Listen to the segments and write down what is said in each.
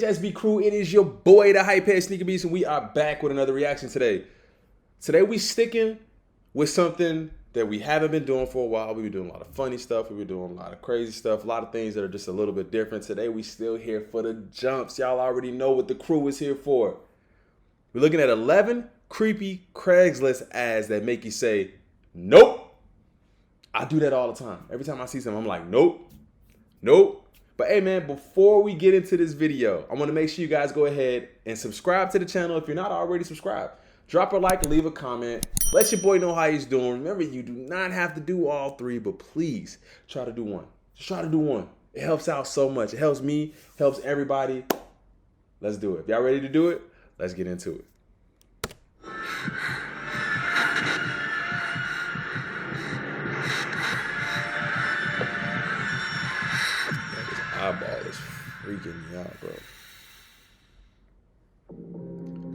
HSB crew? It is your boy, the Hype Head Sneaker Beast, and we are back with another reaction today. Today we sticking with something that we haven't been doing for a while. We've been doing a lot of funny stuff. We've been doing a lot of crazy stuff, a lot of things that are just a little bit different. Today we still here for the jumps. Y'all already know what the crew is here for. We're looking at 11 creepy Craigslist ads that make you say, nope. I do that all the time. Every time I see something, I'm like, nope, nope. But hey man, before we get into this video, I want to make sure you guys go ahead and subscribe to the channel if you're not already subscribed. Drop a like and leave a comment. Let your boy know how he's doing. Remember, you do not have to do all three, but please try to do one. Just try to do one. It helps out so much. It helps me, helps everybody. Let's do it. If y'all ready to do it, let's get into it. Eyeball is freaking me out, bro.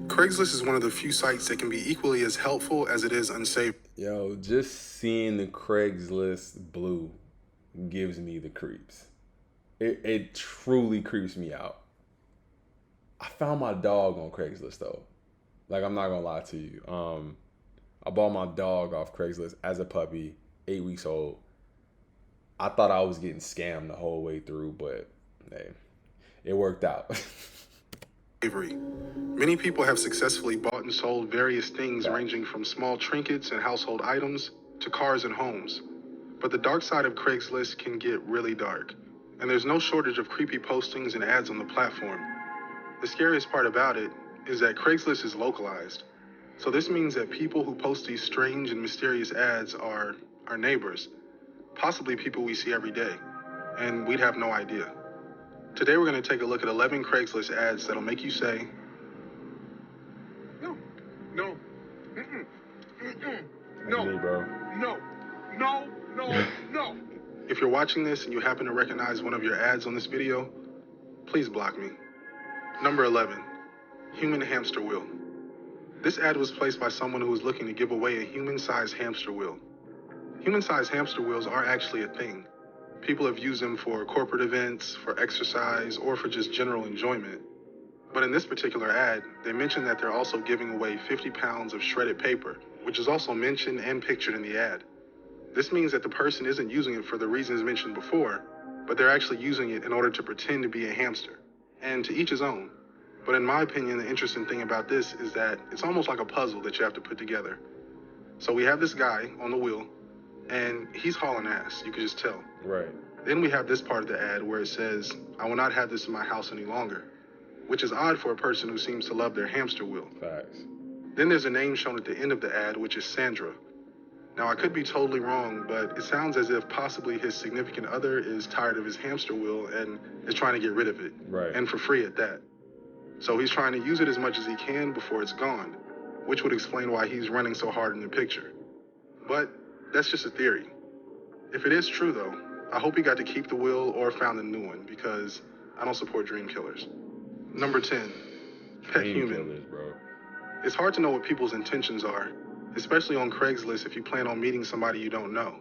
Craigslist is one of the few sites that can be equally as helpful as it is unsafe. Yo, just seeing the Craigslist blue gives me the creeps. It truly creeps me out. I found my dog on Craigslist though. Like, I'm not gonna lie to you. I bought my dog off Craigslist as a puppy, 8 weeks old. I thought I was getting scammed the whole way through, but hey, it worked out. Many people have successfully bought and sold various things ranging from small trinkets and household items to cars and homes. But the dark side of Craigslist can get really dark, and there's no shortage of creepy postings and ads on the platform. The scariest part about it is that Craigslist is localized. So this means that people who post these strange and mysterious ads are our neighbors, possibly people we see every day, and we'd have no idea. Today we're going to take a look at 11 Craigslist ads that'll make you say, no, no, no, Me, bro. no, no, no, no. If you're watching this and you happen to recognize one of your ads on this video, please block me. Number 11, human hamster wheel. This ad was placed by someone who was looking to give away a human-sized hamster wheel. Human-sized hamster wheels are actually a thing. People have used them for corporate events, for exercise, or for just general enjoyment. But in this particular ad, they mentioned that they're also giving away 50 pounds of shredded paper, which is also mentioned and pictured in the ad. This means that the person isn't using it for the reasons mentioned before, but they're actually using it in order to pretend to be a hamster. And to each his own. But in my opinion, the interesting thing about this is that it's almost like a puzzle that you have to put together. So we have this guy on the wheel, and he's hauling ass, you can just tell. Right. Then we have this part of the ad where it says, I will not have this in my house any longer, which is odd for a person who seems to love their hamster wheel. Facts. Then there's a name shown at the end of the ad, which is Sandra. Now, I could be totally wrong, but it sounds as if possibly his significant other is tired of his hamster wheel and is trying to get rid of it. Right. And for free at that. So he's trying to use it as much as he can before it's gone, which would explain why he's running so hard in the picture. But that's just a theory. If it is true, though, I hope he got to keep the wheel or found a new one, because I don't support dream killers. Number 10, pet Dream human. killers, bro. It's hard to know what people's intentions are, especially on Craigslist if you plan on meeting somebody you don't know.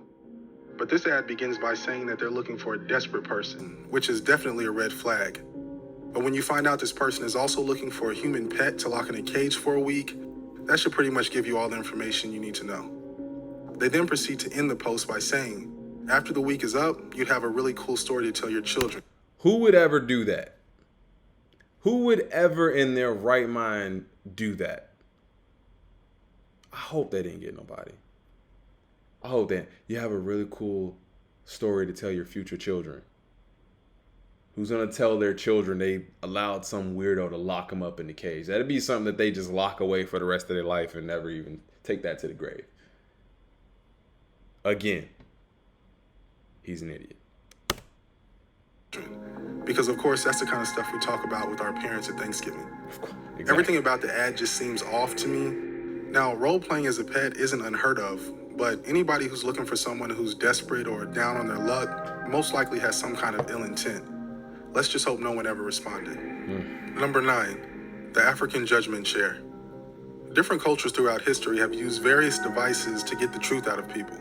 But this ad begins by saying that they're looking for a desperate person, which is definitely a red flag. But when you find out this person is also looking for a human pet to lock in a cage for a week, that should pretty much give you all the information you need to know. They then proceed to end the post by saying, after the week is up, you'd have a really cool story to tell your children. Who would ever do that? Who would ever in their right mind do that? I hope they didn't get nobody. I hope that you have a really cool story to tell your future children. Who's gonna tell their children they allowed some weirdo to lock them up in the cage? That'd be something that they just lock away for the rest of their life and never even take that to the grave. Again, he's an idiot. Because of course, that's the kind of stuff we talk about with our parents at Thanksgiving. Exactly. Everything about the ad just seems off to me. Now, role-playing as a pet isn't unheard of, but anybody who's looking for someone who's desperate or down on their luck most likely has some kind of ill intent. Let's just hope no one ever responded. Number 9, the African judgment chair. Different cultures throughout history have used various devices to get the truth out of people.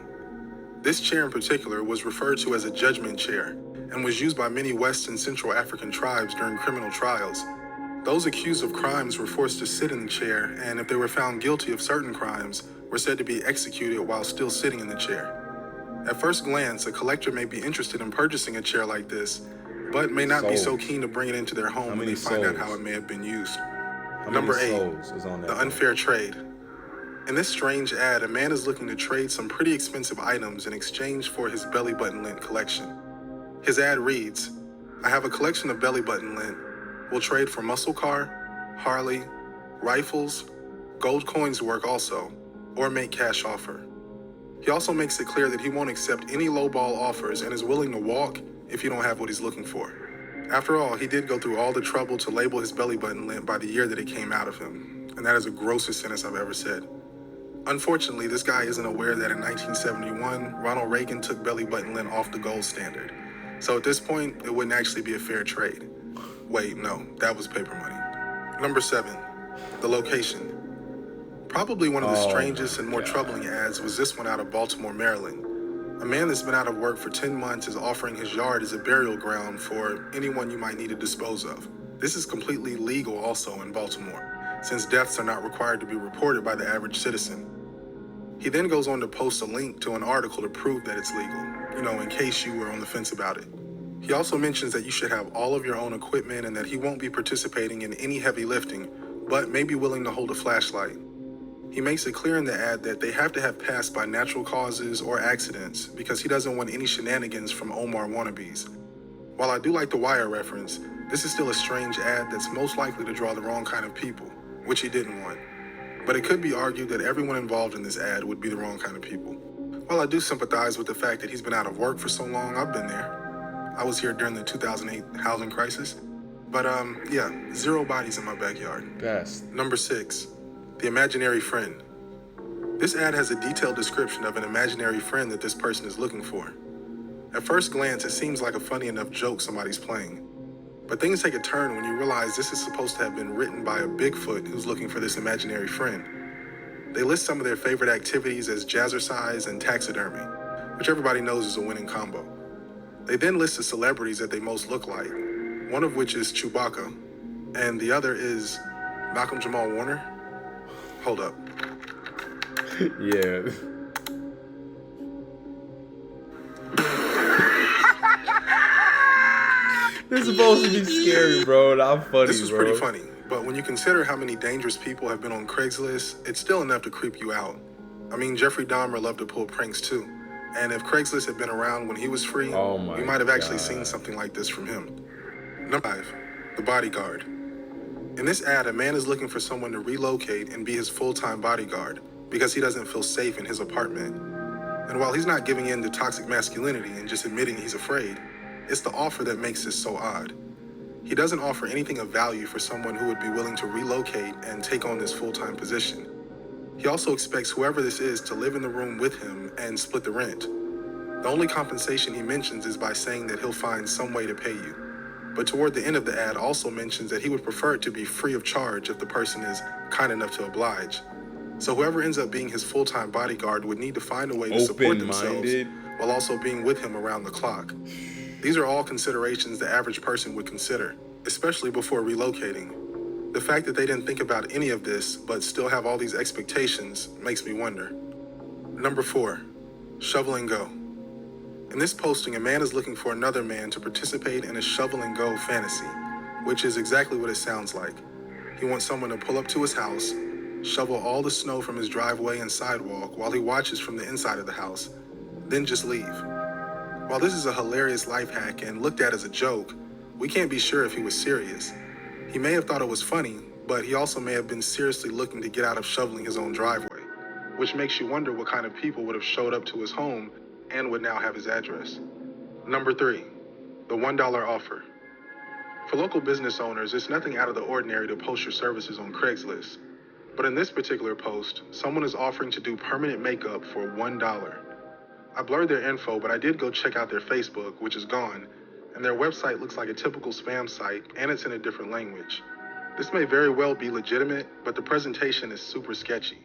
This chair in particular was referred to as a judgment chair and was used by many West and Central African tribes during criminal trials, Those accused of crimes were forced to sit in the chair, and if they were found guilty of certain crimes, were said to be executed while still sitting in the chair. At first glance, a collector may be interested in purchasing a chair like this, but may not be so keen to bring it into their home when they find out how it may have been used. Number 8, the unfair trade. In this strange ad, a man is looking to trade some pretty expensive items in exchange for his belly button lint collection. His ad reads, "I have a collection of belly button lint. We'll trade for muscle car, Harley, rifles, gold coins work also, or make cash offer." He also makes it clear that he won't accept any lowball offers and is willing to walk if you don't have what he's looking for. After all, he did go through all the trouble to label his belly button lint by the year that it came out of him, and that is the grossest sentence I've ever said. Unfortunately, this guy isn't aware that in 1971, Ronald Reagan took belly button lint off the gold standard. So at this point, it wouldn't actually be a fair trade. Wait, no, that was paper money. Number 7, the location. Probably one of the strangest and more troubling ads was this one out of Baltimore, Maryland. A man that's been out of work for 10 months is offering his yard as a burial ground for anyone you might need to dispose of. This is completely legal also in Baltimore, since deaths are not required to be reported by the average citizen. He then goes on to post a link to an article to prove that it's legal, in case you were on the fence about it. He also mentions that you should have all of your own equipment and that he won't be participating in any heavy lifting, but may be willing to hold a flashlight. He makes it clear in the ad that they have to have passed by natural causes or accidents because he doesn't want any shenanigans from Omar wannabes. While I do like the Wire reference, this is still a strange ad that's most likely to draw the wrong kind of people, which he didn't want. But it could be argued that everyone involved in this ad would be the wrong kind of people. While I do sympathize with the fact that he's been out of work for so long, I've been there. I was here during the 2008 housing crisis. But 0 bodies in my backyard. Best. Number 6, the imaginary friend. This ad has a detailed description of an imaginary friend that this person is looking for. At first glance, it seems like a funny enough joke somebody's playing. But things take a turn when you realize this is supposed to have been written by a Bigfoot who's looking for this imaginary friend. They list some of their favorite activities as jazzercise and taxidermy, which everybody knows is a winning combo. They then list the celebrities that they most look like, one of which is Chewbacca, and the other is Malcolm Jamal Warner. Hold up. Yeah. This is supposed to be scary, bro. Not funny, This was bro. pretty funny, but when you consider how many dangerous people have been on Craigslist, it's still enough to creep you out. I mean, Jeffrey Dahmer loved to pull pranks too. And if Craigslist had been around when he was free, we might have actually seen something like this from him. Number 5, the bodyguard. In this ad, a man is looking for someone to relocate and be his full-time bodyguard because he doesn't feel safe in his apartment. And while he's not giving in to toxic masculinity and just admitting he's afraid, it's the offer that makes this so odd. He doesn't offer anything of value for someone who would be willing to relocate and take on this full-time position. He also expects whoever this is to live in the room with him and split the rent. The only compensation he mentions is by saying that he'll find some way to pay you. But toward the end of the ad also mentions that he would prefer it to be free of charge if the person is kind enough to oblige. So whoever ends up being his full-time bodyguard would need to find a way to support themselves while also being with him around the clock. These are all considerations the average person would consider, especially before relocating. The fact that they didn't think about any of this but still have all these expectations makes me wonder. Number 4, shovel and go. In this posting, a man is looking for another man to participate in a shovel and go fantasy, which is exactly what it sounds like. He wants someone to pull up to his house, shovel all the snow from his driveway and sidewalk while he watches from the inside of the house, then just leave. While this is a hilarious life hack and looked at as a joke, we can't be sure if he was serious. He may have thought it was funny, but he also may have been seriously looking to get out of shoveling his own driveway, which makes you wonder what kind of people would have showed up to his home and would now have his address. Number 3, the $1 offer. For local business owners, it's nothing out of the ordinary to post your services on Craigslist. But in this particular post, someone is offering to do permanent makeup for $1. I blurred their info, but I did go check out their Facebook, which is gone, and their website looks like a typical spam site, and it's in a different language. This may very well be legitimate, but the presentation is super sketchy.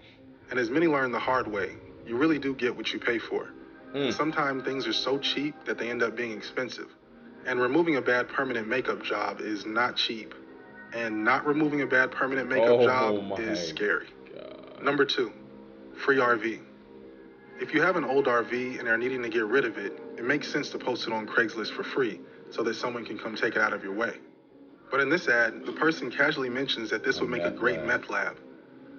And as many learn the hard way, you really do get what you pay for. And sometimes things are so cheap that they end up being expensive. And removing a bad permanent makeup job is not cheap. and not removing a bad permanent makeup job is scary. Number 2, free RV. If you have an old RV and are needing to get rid of it, it makes sense to post it on Craigslist for free so that someone can come take it out of your way. But in this ad, the person casually mentions that this would make a great meth lab.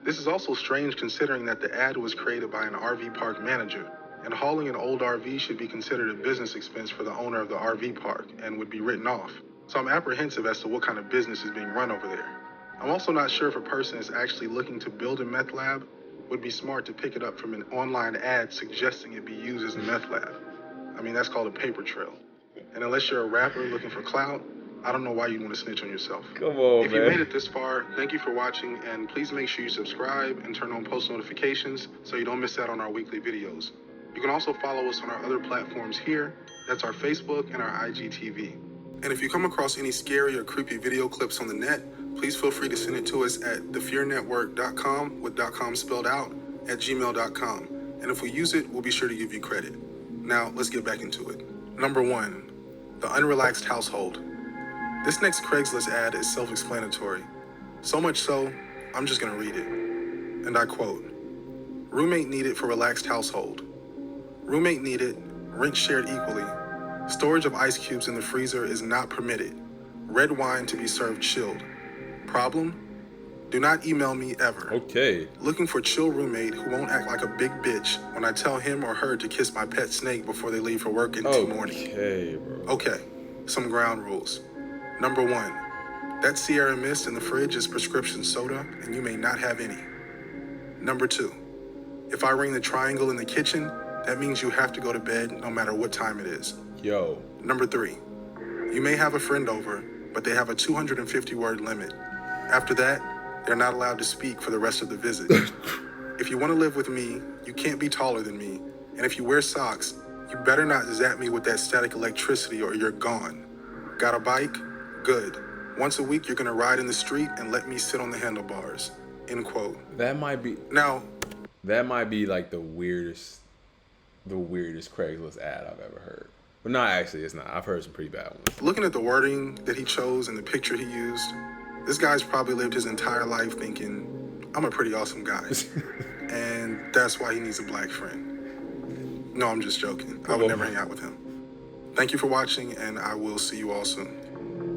This is also strange considering that the ad was created by an RV park manager, and hauling an old RV should be considered a business expense for the owner of the RV park and would be written off. So I'm apprehensive as to what kind of business is being run over there. I'm also not sure if a person is actually looking to build a meth lab. Would be smart to pick it up from an online ad suggesting it be used as a meth lab. I mean, that's called a paper trail. And unless you're a rapper looking for clout, I don't know why you'd want to snitch on yourself. Come on, If you made it this far, thank you for watching, and please make sure you subscribe and turn on post notifications so you don't miss out on our weekly videos. You can also follow us on our other platforms here. That's our Facebook and our IGTV. And if you come across any scary or creepy video clips on the net, please feel free to send it to us at thefearnetwork.com, with .com spelled out, at gmail.com. And if we use it, we'll be sure to give you credit. Now, let's get back into it. Number 1, the unrelaxed household. This next Craigslist ad is self-explanatory. So much so, I'm just gonna read it. And I quote, "Roommate needed for relaxed household. Roommate needed, rent shared equally. Storage of ice cubes in the freezer is not permitted. Red wine to be served chilled. Problem? Do not email me ever. Okay. Looking for chill roommate who won't act like a big bitch when I tell him or her to kiss my pet snake before they leave for work in the morning." Okay, bro. Okay, some ground rules. Number 1, that Sierra Mist in the fridge is prescription soda and you may not have any. Number 2, if I ring the triangle in the kitchen, that means you have to go to bed no matter what time it is. Yo. Number 3, you may have a friend over, but they have a 250-word limit. After that, they're not allowed to speak for the rest of the visit. If you want to live with me, you can't be taller than me. And if you wear socks, you better not zap me with that static electricity or you're gone. Got a bike? Good. Once a week, you're going to ride in the street and let me sit on the handlebars. End quote. That might be like the weirdest Craigslist ad I've ever heard. But no, actually, it's not. I've heard some pretty bad ones. Looking at the wording that he chose and the picture he used, this guy's probably lived his entire life thinking, I'm a pretty awesome guy. And that's why he needs a black friend. No, I'm just joking. I would never hang out with him. Thank you for watching, and I will see you all soon.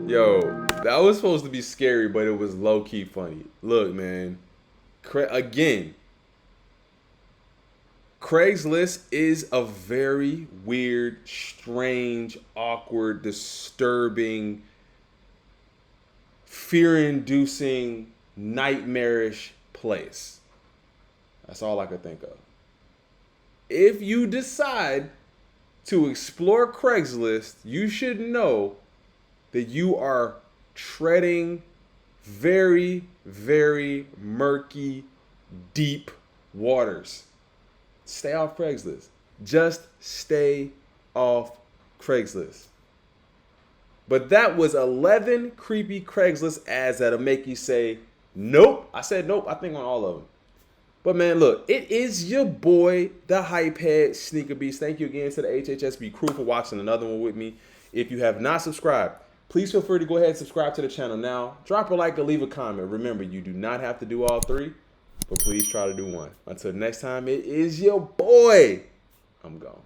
Yo, that was supposed to be scary, but it was low-key funny. Look, man. Again, Craigslist is a very weird, strange, awkward, disturbing, fear-inducing, nightmarish place. That's all I could think of. If you decide to explore Craigslist, you should know that you are treading very, very murky, deep waters. Stay off Craigslist. Just stay off Craigslist. But that was 11 creepy Craigslist ads that'll make you say, nope. I said nope, I think on all of them. But man, look, it is your boy, the Hype Head Sneaker Beast. Thank you again to the HHSB crew for watching another one with me. If you have not subscribed, please feel free to go ahead and subscribe to the channel now. Drop a like or leave a comment. Remember, you do not have to do all 3, but please try to do 1. Until next time, it is your boy. I'm gone.